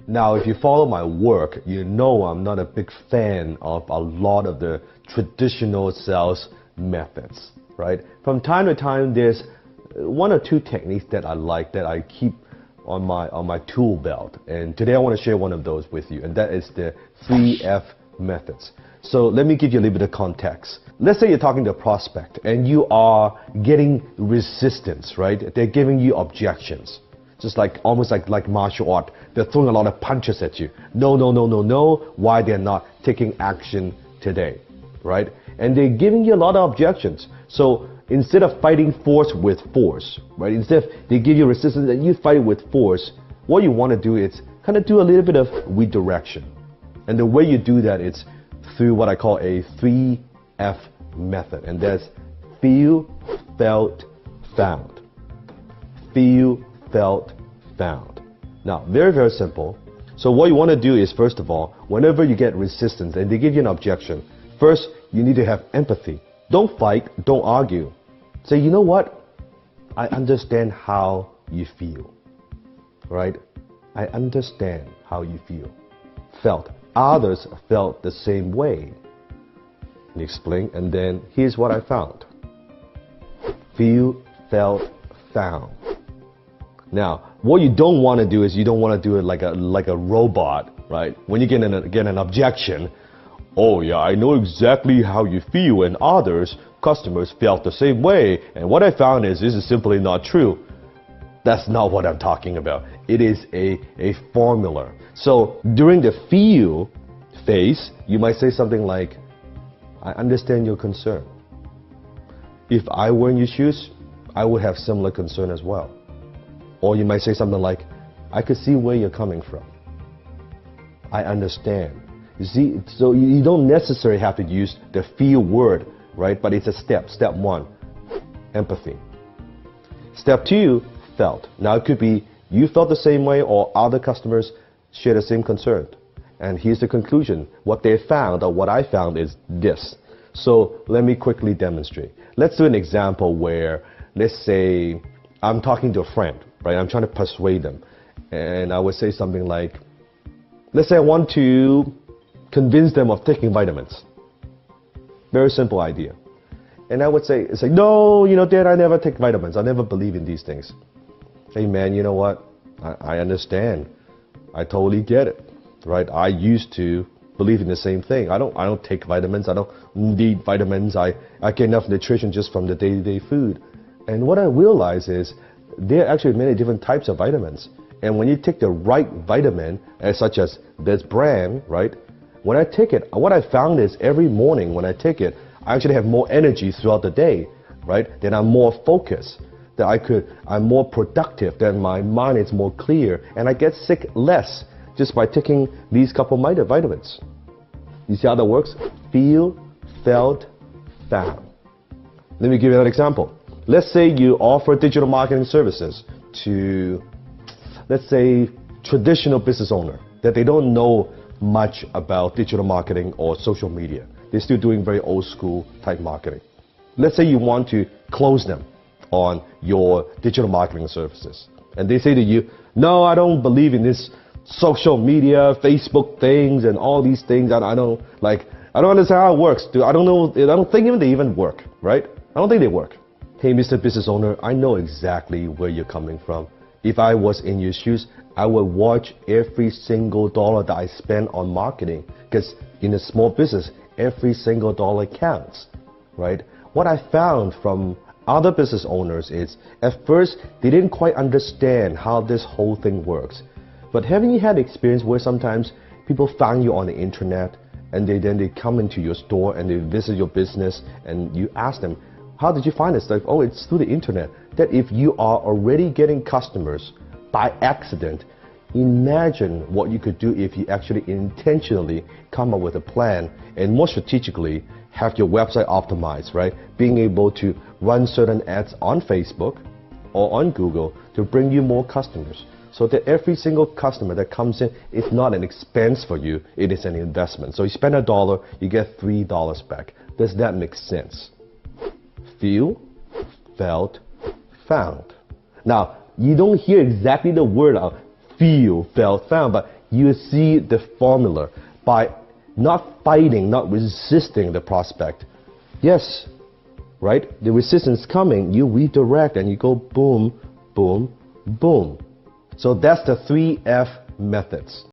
Now, if you follow my work, you know I'm not a big fan of a lot of the traditional sales methods, right? From time to time, there's one or two techniques that I like that I keep on my tool belt. And today I want to share one of those with you, and that is the 3F methods. So let me give you a little bit of context. Let's say you're talking to a prospect and you are getting resistance, right? They're giving you objections. Just like almost like martial art. They're throwing a lot of punches at you. No, no, no, no, no. Why they're not taking action today, right? And they're giving you a lot of objections. So instead of fighting force with force, right? Instead of they give you resistance and you fight it with force, what you want to do is kind of do a little bit of redirection. And the way you do that is through what I call a 3F method. And that's feel, felt, found. Feel, felt, found. Now, very, very simple. So what you want to do is, first of all, whenever you get resistance and they give you an objection, first, you need to have empathy. Don't fight, don't argue. Say, you know what? I understand how you feel, right? I understand how you feel. Felt. Others felt the same way. You explain, and then here's what I found. Feel, felt, found. Now, what you don't want to do is you don't want to do it like a robot, right? When you get an objection, oh yeah, I know exactly how you feel, and others, customers, felt the same way. And what I found is this is simply not true. That's not what I'm talking about. It is a formula. So during the feel phase, you might say something like, I understand your concern. If I were in your shoes, I would have similar concern as well. Or you might say something like, I could see where you're coming from. I understand. You see, so you don't necessarily have to use the feel word, right? But it's a step. Step one, empathy. Step two, felt. Now it could be you felt the same way or other customers share the same concern. And here's the conclusion. What they found or what I found is this. So let me quickly demonstrate. Let's do an example where, let's say, I'm talking to a friend, right? I'm trying to persuade them. And I would say something like, let's say I want to convince them of taking vitamins. Very simple idea. And I would say, it's like, no, Dad, I never take vitamins. I never believe in these things. Hey man, you know what? I understand. I totally get it, right? I used to believe in the same thing. I don't take vitamins. I don't need vitamins. I get enough nutrition just from the day-to-day food. And what I realize is there are actually many different types of vitamins. And when you take the right vitamin, such as this brand, right? When I take it, what I found is every morning when I take it, I actually have more energy throughout the day, right? Then I'm more focused. I'm more productive. Then my mind is more clear, and I get sick less just by taking these couple of vitamins. You see how that works? Feel, felt, found. Let me give you another example. Let's say you offer digital marketing services to, let's say, traditional business owner that they don't know much about digital marketing or social media. They're still doing very old school type marketing. Let's say you want to close them on your digital marketing services. And they say to you, no, I don't believe in this social media, Facebook things and all these things. I don't understand how it works. I don't think even they even work, right? I don't think they work. Hey, Mr. Business Owner, I know exactly where you're coming from. If I was in your shoes, I would watch every single dollar that I spend on marketing, because in a small business, every single dollar counts, right? What I found from other business owners is, at first, they didn't quite understand how this whole thing works. But haven't you had experience where sometimes people find you on the internet and they come into your store and they visit your business and you ask them, how did you find this stuff? Oh, it's through the internet. That if you are already getting customers by accident, imagine what you could do if you actually intentionally come up with a plan and more strategically have your website optimized, right? Being able to run certain ads on Facebook or on Google to bring you more customers. So that every single customer that comes in is not an expense for you, it is an investment. So you spend $1, you get $3 back. Does that make sense? Feel, felt, found. Now, you don't hear exactly the word feel, felt, found, but you see the formula by not fighting, not resisting the prospect. Yes, right? The resistance coming, you redirect and you go boom, boom, boom. So that's the 3F methods.